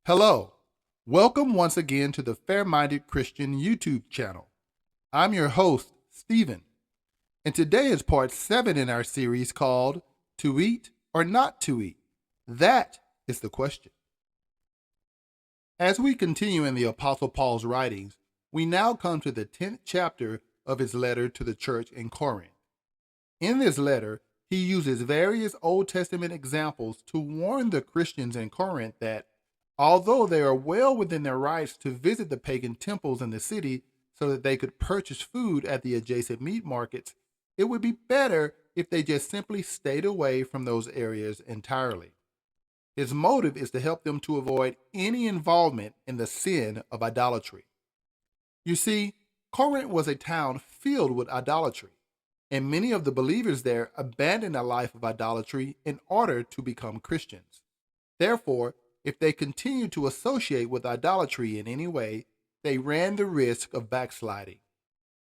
Hello. Welcome once again to the Fair-Minded Christian YouTube channel. I'm your host, Stephen, and today is part 7 in our series called To Eat or Not to Eat? That is the question. As we continue in the Apostle Paul's writings, we now come to the 10th chapter of his letter to the church in Corinth. In this letter, he uses various Old Testament examples to warn the Christians in Corinth that although they are well within their rights to visit the pagan temples in the city so that they could purchase food at the adjacent meat markets, it would be better if they just simply stayed away from those areas entirely. His motive is to help them to avoid any involvement in the sin of idolatry. You see, Corinth was a town filled with idolatry, and many of the believers there abandoned a life of idolatry in order to become Christians. Therefore, if they continued to associate with idolatry in any way, they ran the risk of backsliding.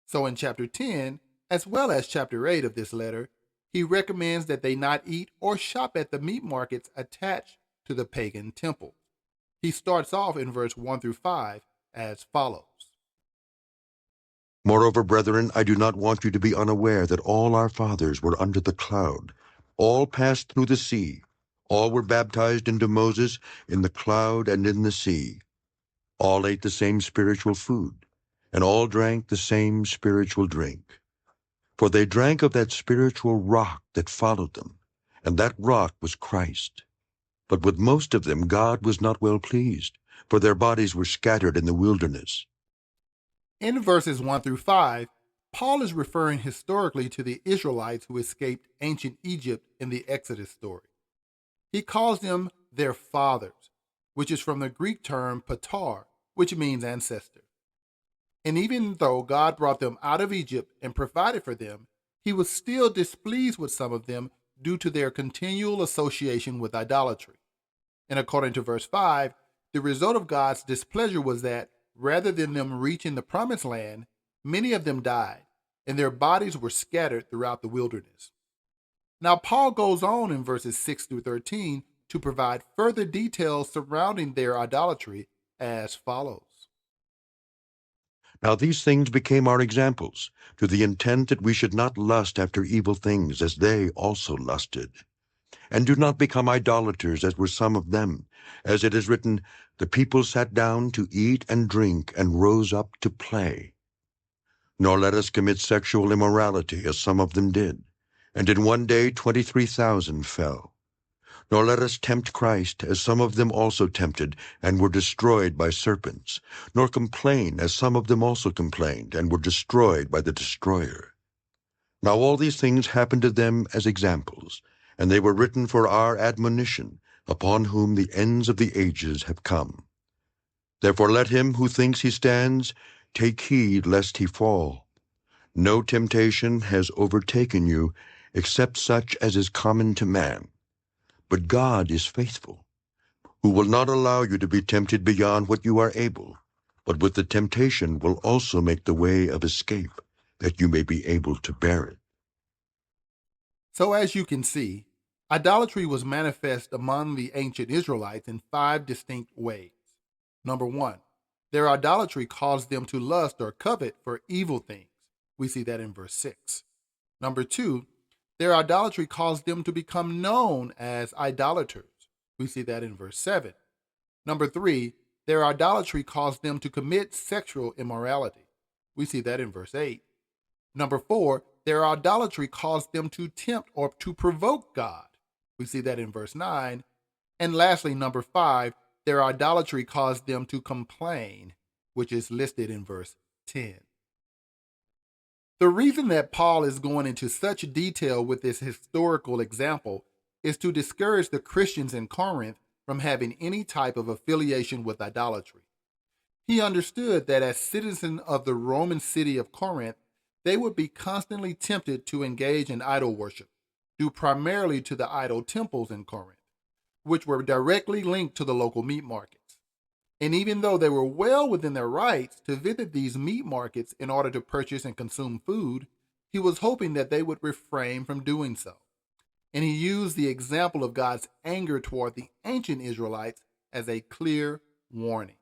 So in chapter 10, as well as chapter 8 of this letter, he recommends that they not eat or shop at the meat markets attached to the pagan temples. He starts off in verse 1 through 5 as follows. Moreover, brethren, I do not want you to be unaware that all our fathers were under the cloud. All passed through the sea. All were baptized into Moses in the cloud and in the sea. All ate the same spiritual food, and all drank the same spiritual drink. For they drank of that spiritual rock that followed them, and that rock was Christ. But with most of them God was not well pleased, for their bodies were scattered in the wilderness. In verses 1 through 5, Paul is referring historically to the Israelites who escaped ancient Egypt in the Exodus story. He calls them their fathers, which is from the Greek term patar, which means ancestor. And even though God brought them out of Egypt and provided for them, he was still displeased with some of them due to their continual association with idolatry. And according to verse 5, the result of God's displeasure was that rather than them reaching the promised land, many of them died, and their bodies were scattered throughout the wilderness. Now, Paul goes on in verses 6 through 13 to provide further details surrounding their idolatry as follows. Now these things became our examples, to the intent that we should not lust after evil things as they also lusted. And do not become idolaters as were some of them. As it is written, the people sat down to eat and drink and rose up to play. Nor let us commit sexual immorality as some of them did. And in one day 23,000 fell. Nor let us tempt Christ, as some of them also tempted, and were destroyed by serpents. Nor complain, as some of them also complained, and were destroyed by the destroyer. Now all these things happened to them as examples, and they were written for our admonition, upon whom the ends of the ages have come. Therefore let him who thinks he stands take heed lest he fall. No temptation has overtaken you, except such as is common to man. But God is faithful, who will not allow you to be tempted beyond what you are able, but with the temptation will also make the way of escape, that you may be able to bear it. So as you can see, idolatry was manifest among the ancient Israelites in 5 distinct ways. Number 1, their idolatry caused them to lust or covet for evil things. We see that in verse 6. Number 2, their idolatry caused them to become known as idolaters. We see that in verse 7. Number 3, their idolatry caused them to commit sexual immorality. We see that in verse 8. Number 4, their idolatry caused them to tempt or to provoke God. We see that in verse 9. And lastly, number 5, their idolatry caused them to complain, which is listed in verse 10. The reason that Paul is going into such detail with this historical example is to discourage the Christians in Corinth from having any type of affiliation with idolatry. He understood that as citizens of the Roman city of Corinth, they would be constantly tempted to engage in idol worship, due primarily to the idol temples in Corinth, which were directly linked to the local meat markets. And even though they were well within their rights to visit these meat markets in order to purchase and consume food, he was hoping that they would refrain from doing so. And he used the example of God's anger toward the ancient Israelites as a clear warning.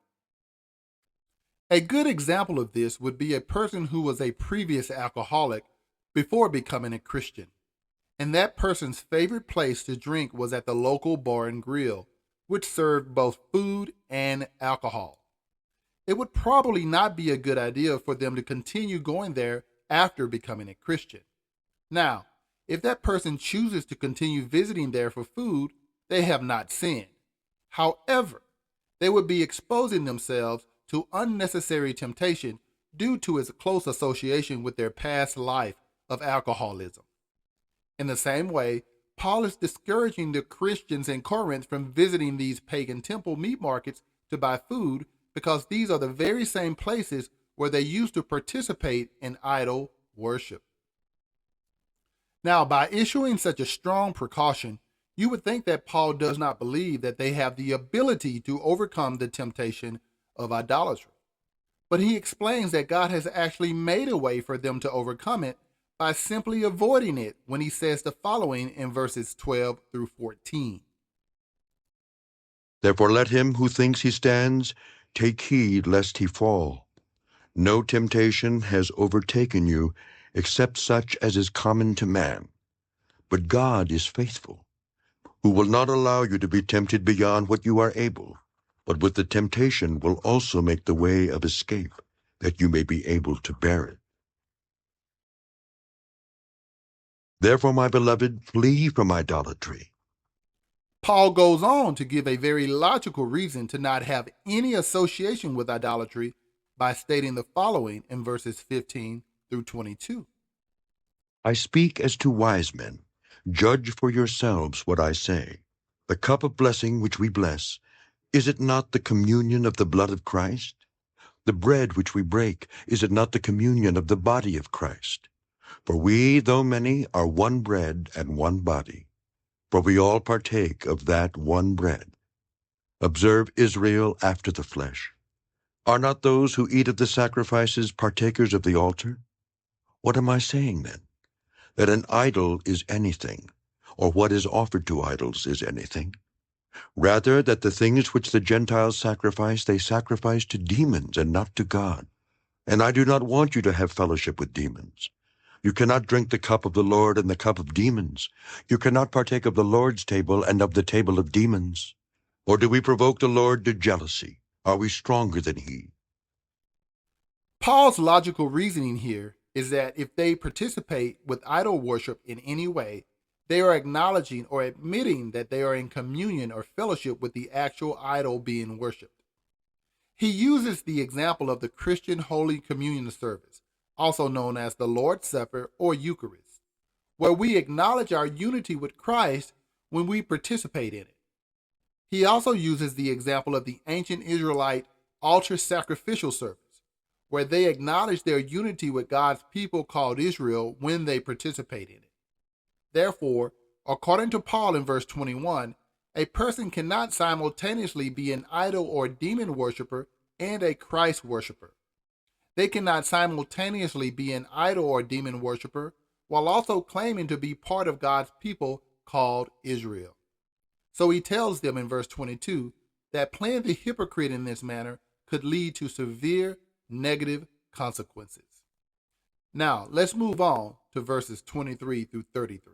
A good example of this would be a person who was a previous alcoholic before becoming a Christian, and that person's favorite place to drink was at the local bar and grill, which served both food and alcohol. It would probably not be a good idea for them to continue going there after becoming a Christian. Now, if that person chooses to continue visiting there for food, they have not sinned. However, they would be exposing themselves to unnecessary temptation due to its close association with their past life of alcoholism. In the same way, Paul is discouraging the Christians in Corinth from visiting these pagan temple meat markets to buy food because these are the very same places where they used to participate in idol worship. Now, by issuing such a strong precaution, you would think that Paul does not believe that they have the ability to overcome the temptation of idolatry. But he explains that God has actually made a way for them to overcome it by simply avoiding it when he says the following in verses 12 through 14. Therefore let him who thinks he stands take heed lest he fall. No temptation has overtaken you except such as is common to man. But God is faithful, who will not allow you to be tempted beyond what you are able, but with the temptation will also make the way of escape, that you may be able to bear it. Therefore, my beloved, flee from idolatry. Paul goes on to give a very logical reason to not have any association with idolatry by stating the following in verses 15 through 22. I speak as to wise men. Judge for yourselves what I say. The cup of blessing which we bless, is it not the communion of the blood of Christ? The bread which we break, is it not the communion of the body of Christ? For we, though many, are one bread and one body. For we all partake of that one bread. Observe Israel after the flesh. Are not those who eat of the sacrifices partakers of the altar? What am I saying then? That an idol is anything, or what is offered to idols is anything? Rather, that the things which the Gentiles sacrifice, they sacrifice to demons and not to God. And I do not want you to have fellowship with demons. You cannot drink the cup of the Lord and the cup of demons. You cannot partake of the Lord's table and of the table of demons. Or do we provoke the Lord to jealousy? Are we stronger than he? Paul's logical reasoning here is that if they participate with idol worship in any way, they are acknowledging or admitting that they are in communion or fellowship with the actual idol being worshiped. He uses the example of the Christian Holy Communion service, also known as the Lord's Supper or Eucharist, where we acknowledge our unity with Christ when we participate in it. He also uses the example of the ancient Israelite altar sacrificial service, where they acknowledge their unity with God's people called Israel when they participate in it. Therefore, according to Paul in verse 21, a person cannot simultaneously be an idol or demon worshiper and a Christ worshiper. They cannot simultaneously be an idol or demon worshiper while also claiming to be part of God's people called Israel. So he tells them in verse 22 that playing the hypocrite in this manner could lead to severe negative consequences. Now, let's move on to verses 23 through 33.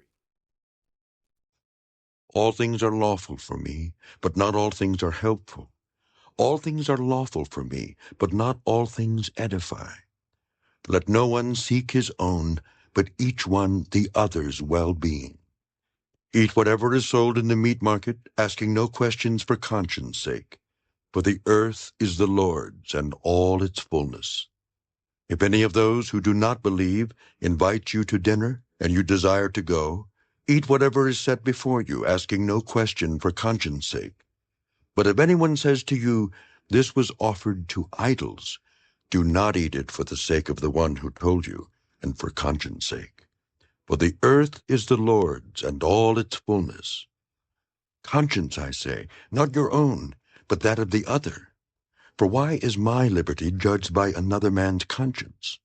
All things are lawful for me, but not all things are helpful. All things are lawful for me, but not all things edify. Let no one seek his own, but each one the other's well-being. Eat whatever is sold in the meat market, asking no questions for conscience sake. For the earth is the Lord's and all its fullness. If any of those who do not believe invite you to dinner, and you desire to go, eat whatever is set before you, asking no question for conscience sake. But if anyone says to you, this was offered to idols, do not eat it for the sake of the one who told you, and for conscience sake. For the earth is the Lord's and all its fullness. Conscience, I say, not your own, but that of the other. For why is my liberty judged by another man's conscience?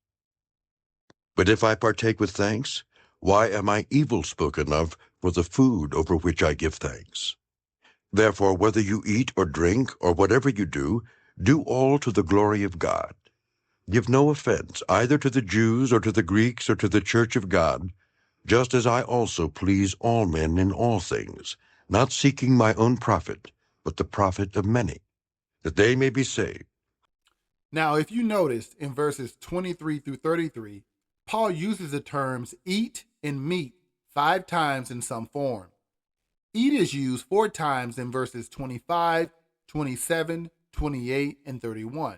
But if I partake with thanks, why am I evil spoken of for the food over which I give thanks? Therefore, whether you eat or drink or whatever you do all to the glory of God. Give no offense either to the Jews or to the Greeks or to the church of God, just as I also please all men in all things, not seeking my own profit, but the profit of many, that they may be saved. Now, if you notice in verses 23 through 33, Paul uses the terms eat and meat 5 times in some form. Eat is used 4 times in verses 25, 27, 28, and 31.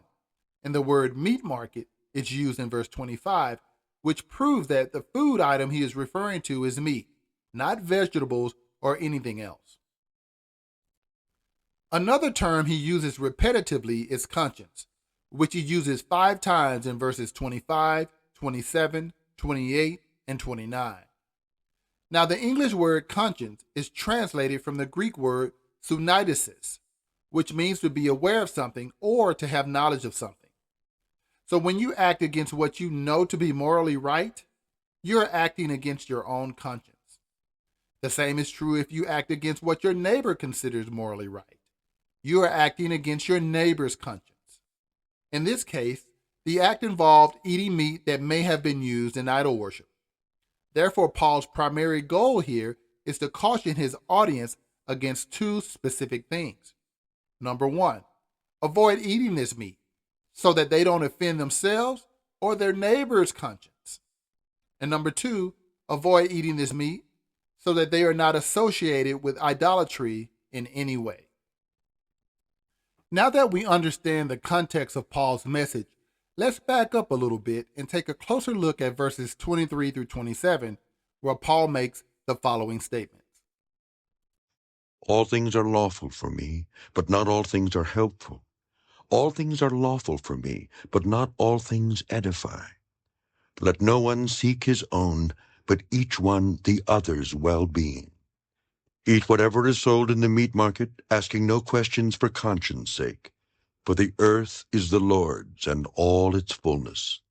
And the word meat market is used in verse 25, which proves that the food item he is referring to is meat, not vegetables or anything else. Another term he uses repetitively is conscience, which he uses 5 times in verses 25, 27, 28, and 29. Now, the English word conscience is translated from the Greek word suneidesis, which means to be aware of something or to have knowledge of something. So when you act against what you know to be morally right, you're acting against your own conscience. The same is true if you act against what your neighbor considers morally right. You are acting against your neighbor's conscience. In this case, the act involved eating meat that may have been used in idol worship. Therefore, Paul's primary goal here is to caution his audience against 2 specific things. Number 1, avoid eating this meat so that they don't offend themselves or their neighbor's conscience. And number 2, avoid eating this meat so that they are not associated with idolatry in any way. Now that we understand the context of Paul's message, let's back up a little bit and take a closer look at verses 23 through 27, where Paul makes the following statements. All things are lawful for me, but not all things are helpful. All things are lawful for me, but not all things edify. Let no one seek his own, but each one the other's well-being. Eat whatever is sold in the meat market, asking no questions for conscience sake. For the earth is the Lord's and all its fullness.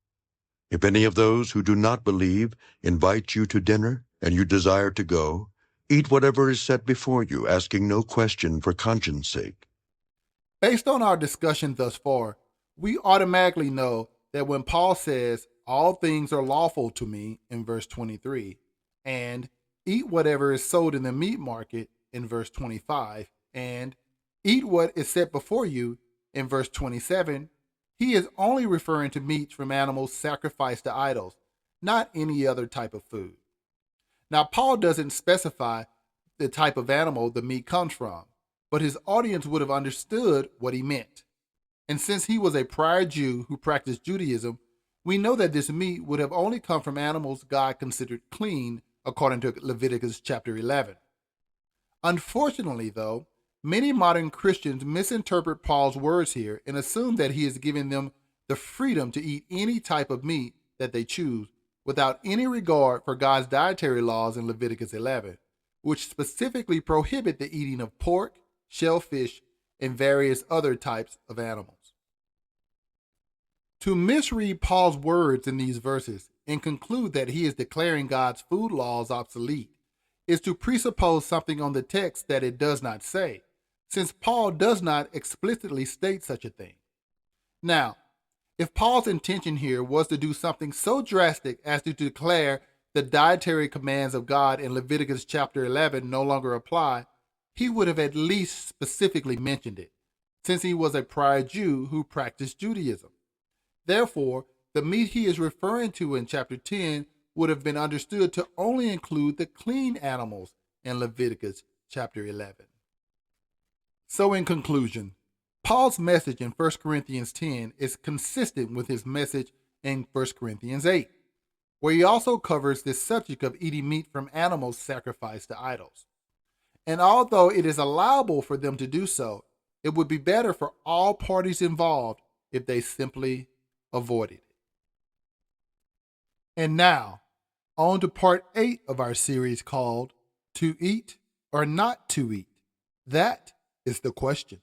If any of those who do not believe invite you to dinner, and you desire to go, eat whatever is set before you, asking no question for conscience sake. Based on our discussion thus far, we automatically know that when Paul says, all things are lawful to me in verse 23, and eat whatever is sold in the meat market in verse 25, and eat what is set before you in verse 27, he is only referring to meats from animals sacrificed to idols, not any other type of food. Now, Paul doesn't specify the type of animal the meat comes from, but his audience would have understood what he meant. And since he was a prior Jew who practiced Judaism, we know that this meat would have only come from animals God considered clean, according to Leviticus chapter 11. Unfortunately, though, many modern Christians misinterpret Paul's words here and assume that he is giving them the freedom to eat any type of meat that they choose without any regard for God's dietary laws in Leviticus 11, which specifically prohibit the eating of pork, shellfish, and various other types of animals. To misread Paul's words in these verses and conclude that he is declaring God's food laws obsolete is to presuppose something on the text that it does not say, since Paul does not explicitly state such a thing. Now, if Paul's intention here was to do something so drastic as to declare the dietary commands of God in Leviticus chapter 11 no longer apply, he would have at least specifically mentioned it, since he was a prior Jew who practiced Judaism. Therefore, the meat he is referring to in chapter 10 would have been understood to only include the clean animals in Leviticus chapter 11. So in conclusion, Paul's message in 1 Corinthians 10 is consistent with his message in 1 Corinthians 8, where he also covers this subject of eating meat from animals sacrificed to idols. And although it is allowable for them to do so, it would be better for all parties involved if they simply avoided it. And now, on to part 8 of our series called To Eat or Not to Eat. That is the question.